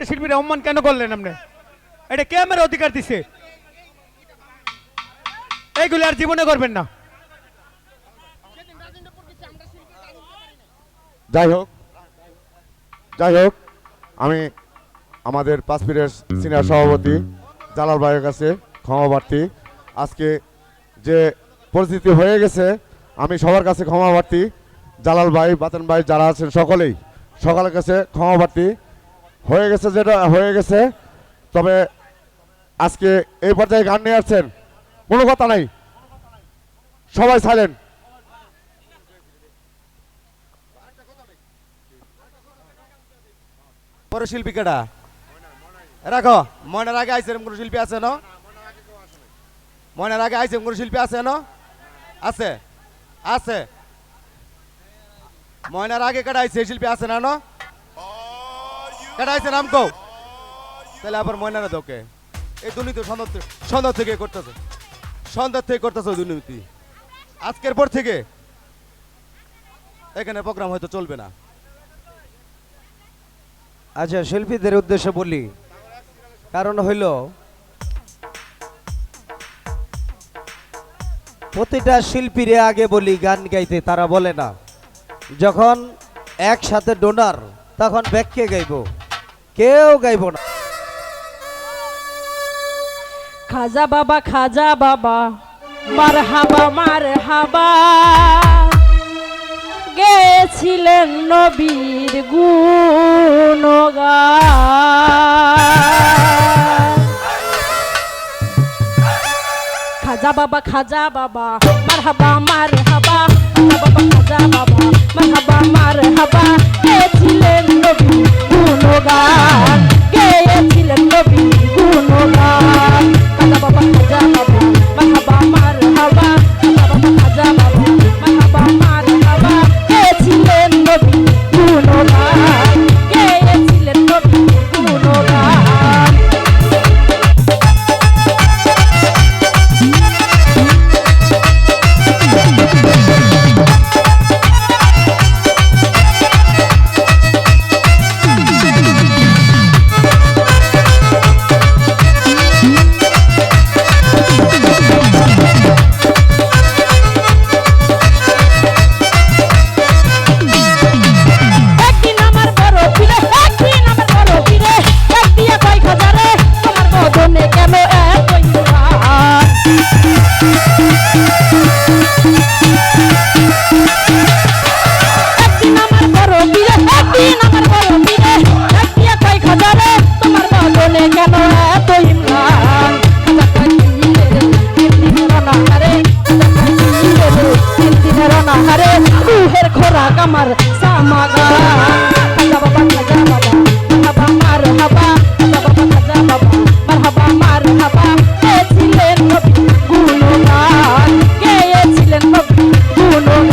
শিল্পীর অপমান কেন করলেন আপনি? এটা কে আমার অধিকার দিছে? এইগুলো আর জীবনে করবেন না। যাই হোক আমি আমাদের পাঁচপিরের সিনিয়র সভাপতি জালাল ভাইয়ের কাছে ক্ষমা প্রার্থী। আজকে যে পরিস্থিতি হয়ে গেছে আমি সবার কাছে ক্ষমা প্রার্থী। জালাল ভাই, বাতেন ভাই যারা আছেন সকলের কাছে ক্ষমা প্রার্থী। হয়ে গেছে যেটা হয়ে গেছে। তবে আজকে এই পর্যায়ে গান নিয়ে আসছেন, কোনো কথা নাই, সবাই সাইলেন্ট। পরে শিল্পী কেডা রাখো? ময়নার আগে আইসে কোন শিল্পী আছে না? ময়নার আগে আইসে কোন শিল্পী আছে না? আছে আছে ময়নার আগে কেডা আইসে শিল্পী আছে না? কেডা আইসে নাম কও? তাহলে আবার ময়নারা দোকে এই দুর্নীতি সন্ধ্যা থেকে করতেছে দুর্নীতি। আজকের পর থেকে এখানে প্রোগ্রাম হয়তো চলবে না। আচ্ছা, শিল্পীদের উদ্দেশ্যে বলি, কারণ হইল প্রতিটা শিল্পীরে আগে বলি গান গাইতে, তারা বলে না। যখন একসাথে ডোনার তখন ব্যাখ্যে গাইব, কেউ গাইব না। খাজা বাবা মার হাবা গেছিলেন নবীর গুণগান। খাজা বাবা মার হাবা খাজা বাবা মার হাবা গেছিলেন নবীর গুণগান, গেছিলেন নবীর গুণগান। খাজা বাবা মার হাবা খাজা বাবা মার হাবা গেছিলেন নবীর গুণগান, গেছিলেন নবীর গুণগান। আমার সামাগা খাজা বাবা মার হাবা খাজা বাবা মার হাবা গেছিলেন নবী গুণগান, গেছিলেন নবী গুণগান।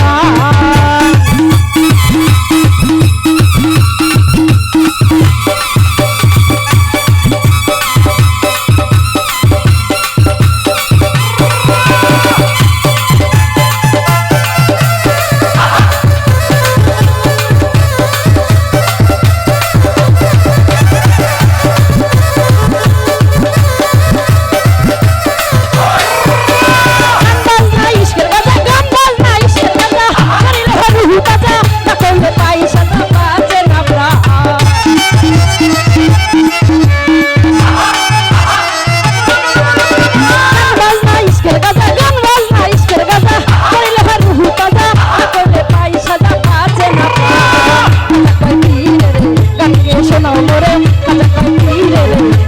Shona more, kaja kai